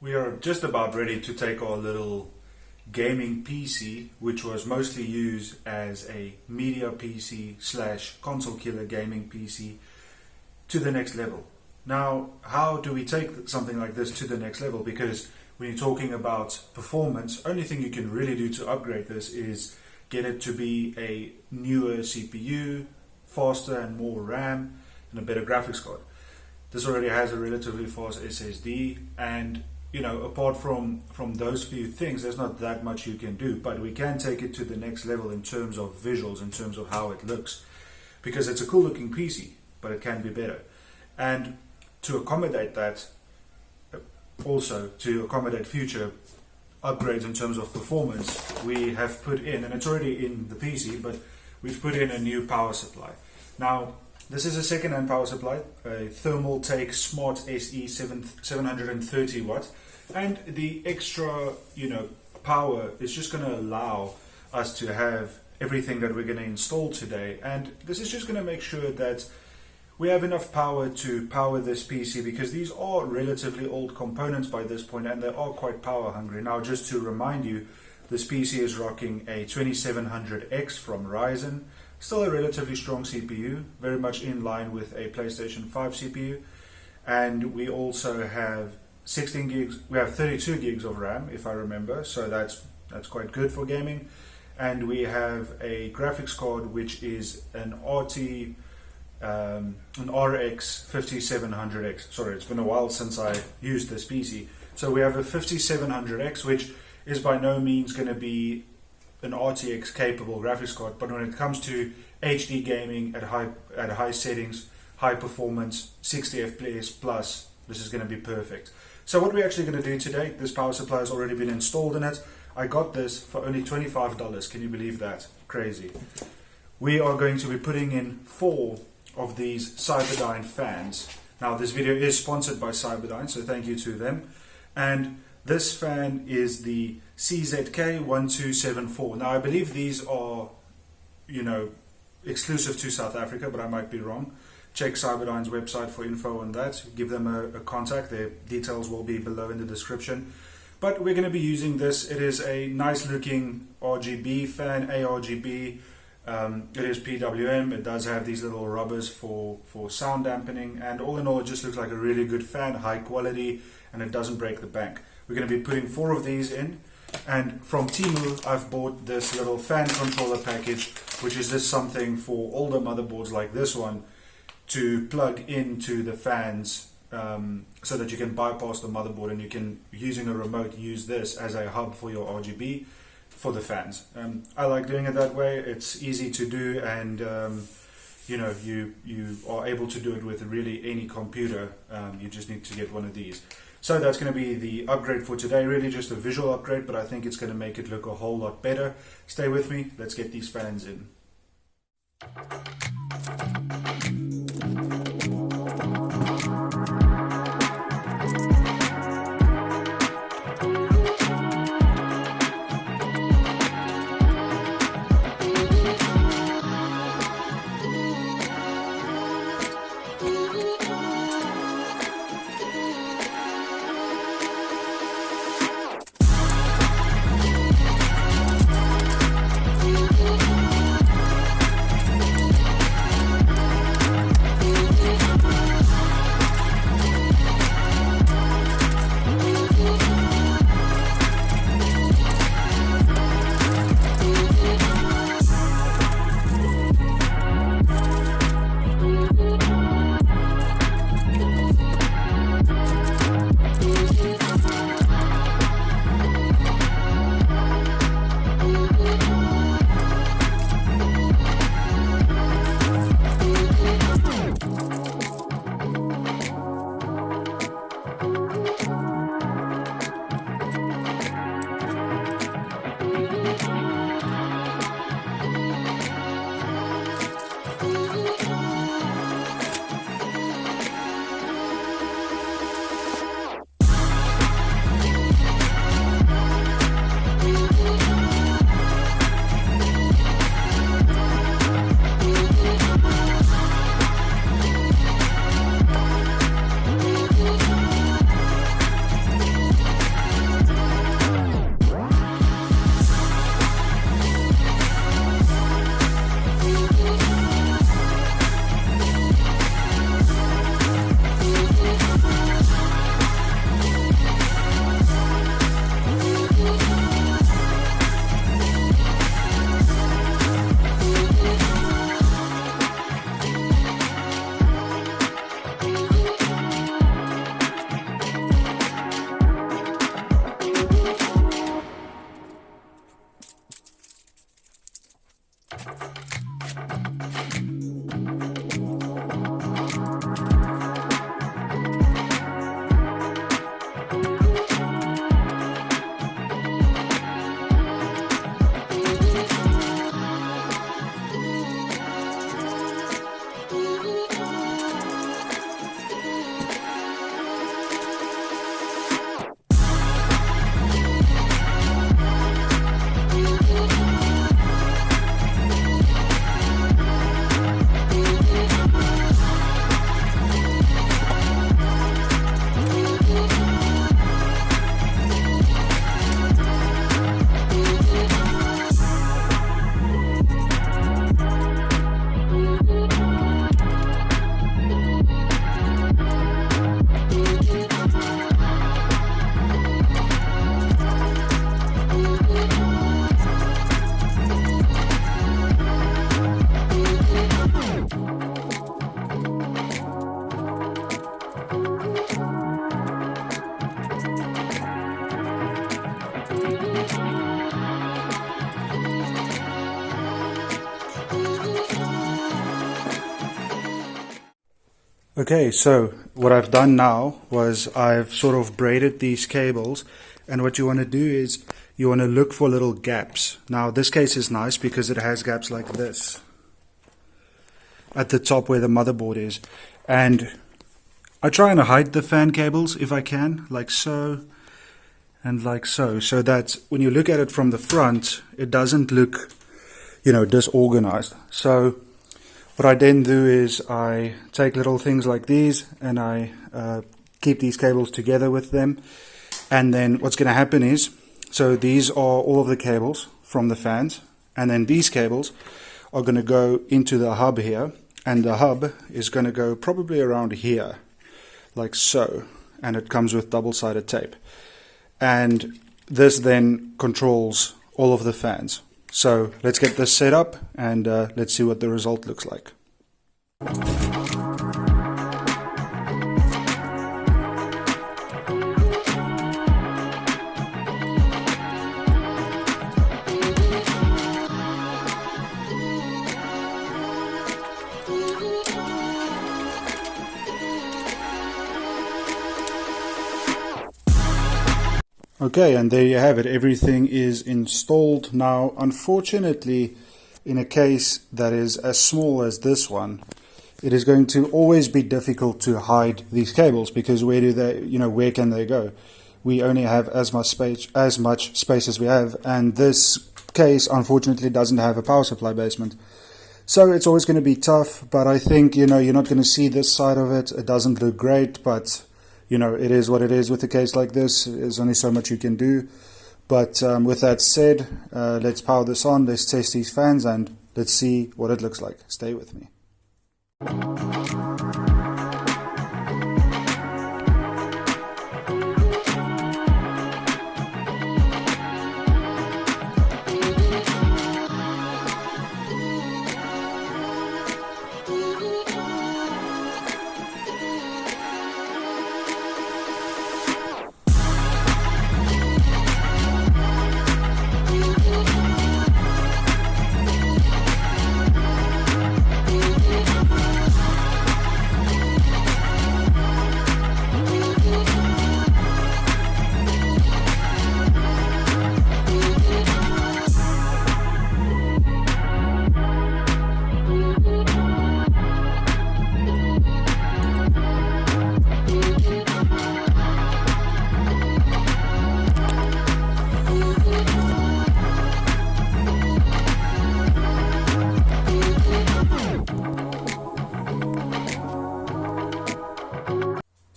We are just about ready to take our little gaming PC, which was mostly used as a media PC slash console killer gaming PC, to the next level. Now, how do we take something like this to the next level? Because when you're talking about performance, only thing you can really do to upgrade this is get it to be a newer CPU, faster and more RAM, and a better graphics card. This already has a relatively fast SSD, and apart from those few things, there's not that much you can do, but we can take it to the next level in terms of visuals, in terms of how it looks, because it's a cool looking PC, but it can be better. And to accommodate that, also to accommodate future upgrades in terms of performance, we have put in, and it's already in the PC, but we've put in a new power supply. Now, this is a second-hand power supply, a Thermaltake Smart SE 730 watt, and the extra, power is just going to allow us to have everything that we're going to install today. And this is just going to make sure that we have enough power to power this PC, because these are relatively old components by this point and they are quite power hungry. Now, just to remind you, this PC is rocking a 2700X from Ryzen. Still a relatively strong CPU, very much in line with a PlayStation 5 CPU. And we also have 16 gigs, we have 32 gigs of RAM, if I remember, so that's quite good for gaming. And we have a graphics card which is an RX 5700X. Sorry, it's been a while since I used this PC. So we have a 5700X, which is by no means going to be an RTX capable graphics card, but when it comes to HD gaming at high settings, high performance, 60 FPS plus, this is going to be perfect. So what we're actually going to do today, this power supply has already been installed in it. I got this for only $25. Can you believe that? Crazy. We are going to be putting in 4 of these Cyberdyne fans. Now, this video is sponsored by Cyberdyne, so thank you to them. And this fan is the CZK1274. Now, I believe these are, exclusive to South Africa, but I might be wrong. Check Cyberdyne's website for info on that. Give them a contact. Their details will be below in the description. But we're going to be using this. It is a nice looking RGB fan, ARGB. It is PWM. It does have these little rubbers for sound dampening. And all in all, it just looks like a really good fan, high quality, and it doesn't break the bank. We're going to be putting 4 of these in. And from Temu, I've bought this little fan controller package, which is just something for older motherboards like this one to plug into the fans, so that you can bypass the motherboard and you can, using a remote, use this as a hub for your RGB for the fans. I like doing it that way. It's easy to do, and you are able to do it with really any computer. You just need to get one of these. So that's going to be the upgrade for today, really just a visual upgrade, but I think it's going to make it look a whole lot better. Stay with me, let's get these fans in. Okay, so what I've done now was I've sort of braided these cables, and what you want to do is you want to look for little gaps. Now this case is nice because it has gaps like this at the top where the motherboard is, and I try and hide the fan cables if I can, like so and like so, so that when you look at it from the front it doesn't look, you know, disorganized. So what I then do is I take little things like these and I keep these cables together with them, and then what's going to happen is, so these are all of the cables from the fans, and then these cables are going to go into the hub here, and the hub is going to go probably around here, like so, and it comes with double-sided tape, and this then controls all of the fans. So let's get this set up and let's see what the result looks like. Okay, and there you have it. Everything is installed now. Unfortunately, in a case that is as small as this one, it is going to always be difficult to hide these cables, because where do they, where can they go? We only have as much space as we have, and this case unfortunately doesn't have a power supply basement. So it's always going to be tough, but I think, you're not going to see this side of it. It doesn't look great, but it is what it is with a case like this. There's only so much you can do. But with that said, let's power this on, let's test these fans, and let's see what it looks like. Stay with me.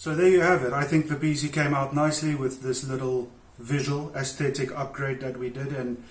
So there you have it. I think the PC came out nicely with this little visual aesthetic upgrade that we did, and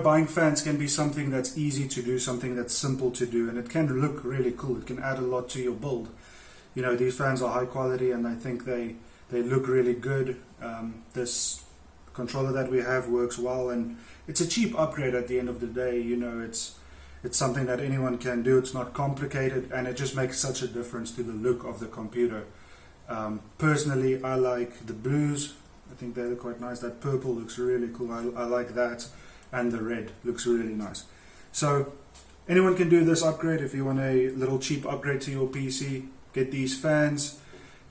buying fans can be something that's easy to do, something that's simple to do, and it can look really cool. It can add a lot to your build. These fans are high quality, and I think they look really good. This controller that we have works well, and it's a cheap upgrade at the end of the day. It's something that anyone can do. It's not complicated, and it just makes such a difference to the look of the computer. Personally, I like the blues. I think they look quite nice. That purple looks really cool. I like that, and the red looks really nice. So anyone can do this upgrade. If you want a little cheap upgrade to your PC, get these fans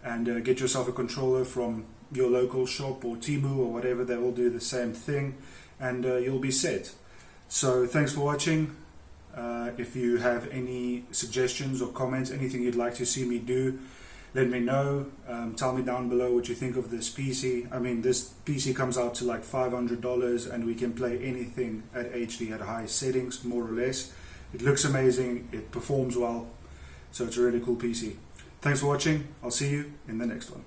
and get yourself a controller from your local shop or Temu or whatever. They all do the same thing, and you'll be set. So thanks for watching. If you have any suggestions or comments, anything you'd like to see me do, let me know. Tell me down below what you think of this PC. I mean, this PC comes out to like $500, and we can play anything at HD at high settings, more or less. It looks amazing, it performs well, so it's a really cool PC. Thanks for watching. I'll see you in the next one.